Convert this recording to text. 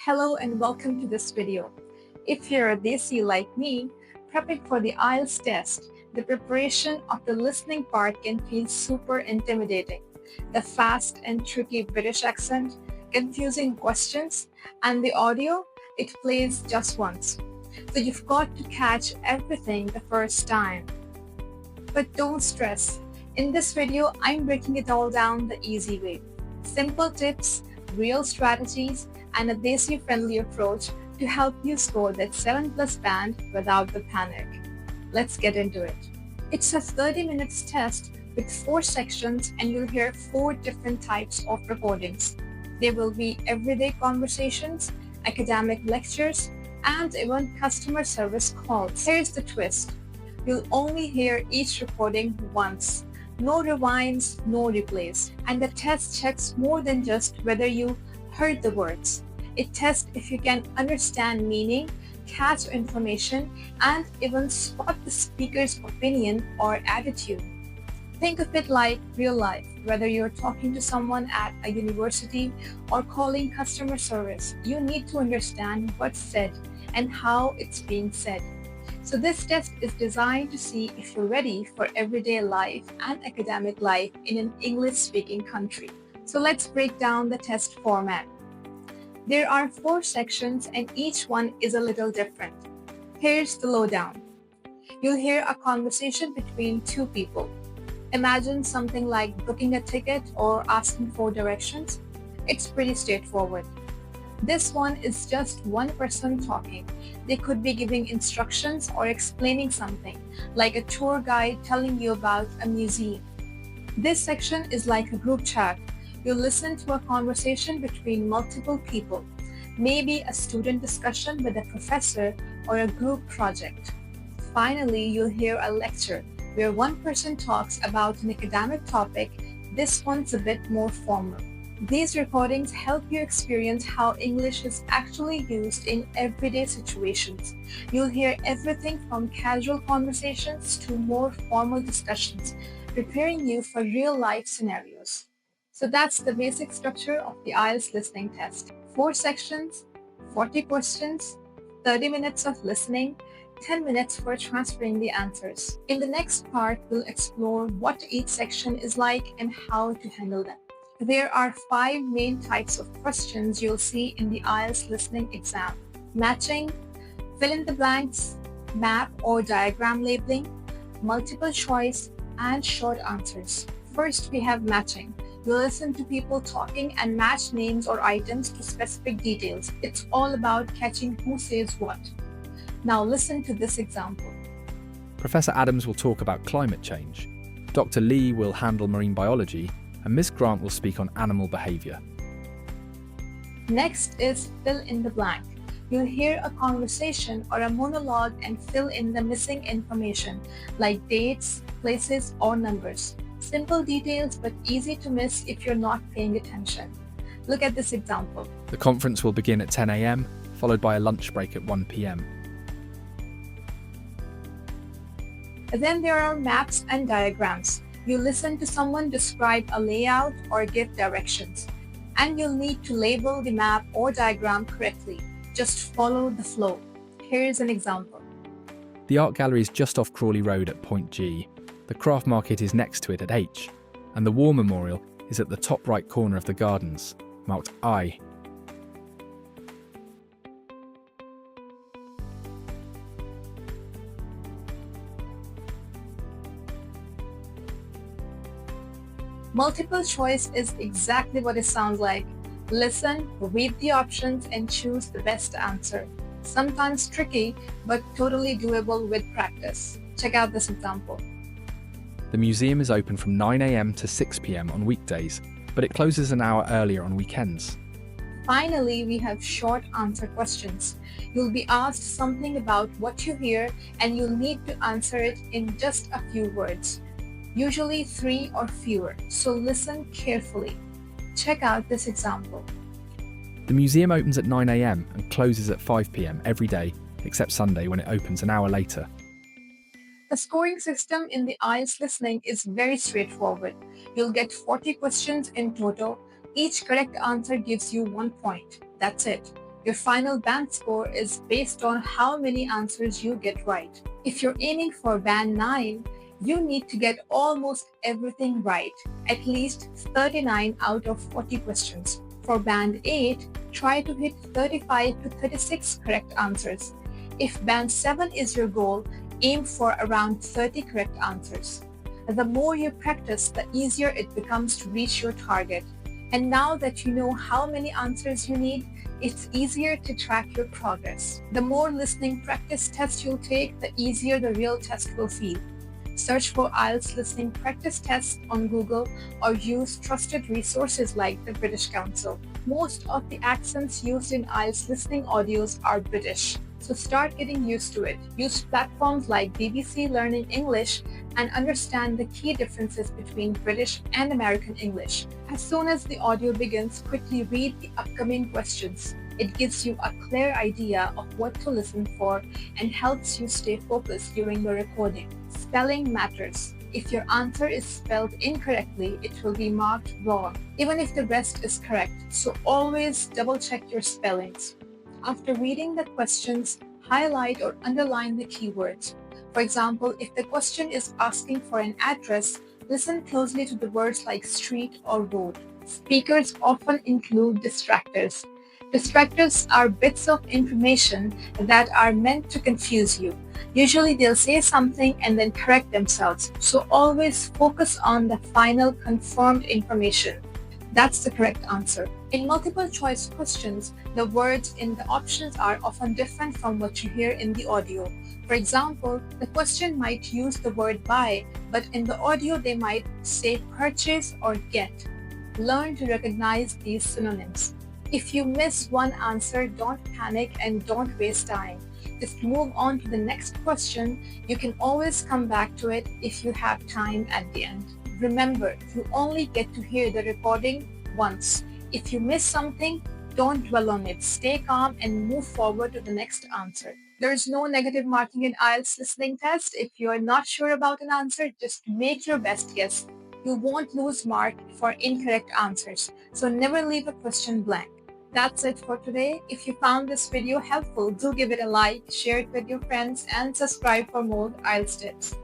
Hello and welcome to this video. If you're a Desi like me, prepping for the IELTS test, the preparation of the listening part can feel super intimidating. The fast and tricky British accent, confusing questions, and the audio, it plays just once. So you've got to catch everything the first time. But don't stress. In this video, I'm breaking it all down the easy way. Simple tips, real strategies, and a Desi-friendly approach to help you score that 7+ band without the panic. Let's get into it. It's a 30 minutes test with 4 sections and you'll hear 4 different types of recordings. There will be everyday conversations, academic lectures, and even customer service calls. Here's the twist. You'll only hear each recording once. No rewinds, no replays. And the test checks more than just whether you heard the words. It tests if you can understand meaning, catch information, and even spot the speaker's opinion or attitude. Think of it like real life, whether you're talking to someone at a university or calling customer service. You need to understand what's said and how it's being said. So this test is designed to see if you're ready for everyday life and academic life in an English-speaking country. So let's break down the test format. There are 4 sections and each one is a little different. Here's the lowdown. You'll hear a conversation between 2 people. Imagine something like booking a ticket or asking for directions. It's pretty straightforward. This one is just one person talking. They could be giving instructions or explaining something, like a tour guide telling you about a museum. This section is like a group chat. You'll listen to a conversation between multiple people, maybe a student discussion with a professor or a group project. Finally, you'll hear a lecture where one person talks about an academic topic. This one's a bit more formal. These recordings help you experience how English is actually used in everyday situations. You'll hear everything from casual conversations to more formal discussions, preparing you for real-life scenarios. So that's the basic structure of the IELTS listening test. 4 sections, 40 questions, 30 minutes of listening, 10 minutes for transferring the answers. In the next part, we'll explore what each section is like and how to handle them. There are 5 main types of questions you'll see in the IELTS listening exam. Matching, fill in the blanks, map or diagram labeling, multiple choice, and short answers. First, we have matching. You'll listen to people talking and match names or items to specific details. It's all about catching who says what. Now listen to this example. Professor Adams will talk about climate change. Dr. Lee will handle marine biology, and Ms. Grant will speak on animal behaviour. Next is fill in the blank. You'll hear a conversation or a monologue and fill in the missing information like dates, places, or numbers. Simple details but easy to miss if you're not paying attention. Look at this example. The conference will begin at 10 a.m, followed by a lunch break at 1 p.m. Then there are maps and diagrams. You listen to someone describe a layout or give directions, and you'll need to label the map or diagram correctly. Just follow the flow. Here's an example. The art gallery is just off Crawley Road at point G. The craft market is next to it at H, and the war memorial is at the top right corner of the gardens, marked I. Multiple choice is exactly what it sounds like. Listen, read the options, and choose the best answer. Sometimes tricky, but totally doable with practice. Check out this example. The museum is open from 9 a.m. to 6 p.m. on weekdays, but it closes an hour earlier on weekends. Finally, we have short answer questions. You'll be asked something about what you hear, and you'll need to answer it in just a few words. Usually 3 or fewer, so listen carefully. Check out this example. The museum opens at 9 a.m. and closes at 5 p.m. every day, except Sunday when it opens an hour later. The scoring system in the IELTS listening is very straightforward. You'll get 40 questions in total. Each correct answer gives you 1 point. That's it. Your final band score is based on how many answers you get right. If you're aiming for band 9, you need to get almost everything right, at least 39 out of 40 questions. For band 8, try to hit 35 to 36 correct answers. If band 7 is your goal, aim for around 30 correct answers. The more you practice, the easier it becomes to reach your target. And now that you know how many answers you need, it's easier to track your progress. The more listening practice tests you'll take, the easier the real test will feel. Search for IELTS listening practice tests on Google or use trusted resources like the British Council. Most of the accents used in IELTS listening audios are British, so start getting used to it. Use platforms like BBC Learning English and understand the key differences between British and American English. As soon as the audio begins, quickly read the upcoming questions. It gives you a clear idea of what to listen for and helps you stay focused during the recording. Spelling matters. If your answer is spelled incorrectly, it will be marked wrong, even if the rest is correct. So always double check your spellings. After reading the questions, highlight or underline the keywords. For example, if the question is asking for an address, listen closely to the words like street or road. Speakers often include distractors. Distractors are bits of information that are meant to confuse you. Usually they'll say something and then correct themselves. So always focus on the final confirmed information. That's the correct answer. In multiple choice questions, the words in the options are often different from what you hear in the audio. For example, the question might use the word buy, but in the audio they might say purchase or get. Learn to recognize these synonyms. If you miss one answer, don't panic and don't waste time. Just move on to the next question. You can always come back to it if you have time at the end. Remember, you only get to hear the recording once. If you miss something, don't dwell on it. Stay calm and move forward to the next answer. There is no negative marking in IELTS listening test. If you are not sure about an answer, just make your best guess. You won't lose mark for incorrect answers, so never leave a question blank. That's it for today. If you found this video helpful, do give it a like, share it with your friends, and subscribe for more IELTS tips.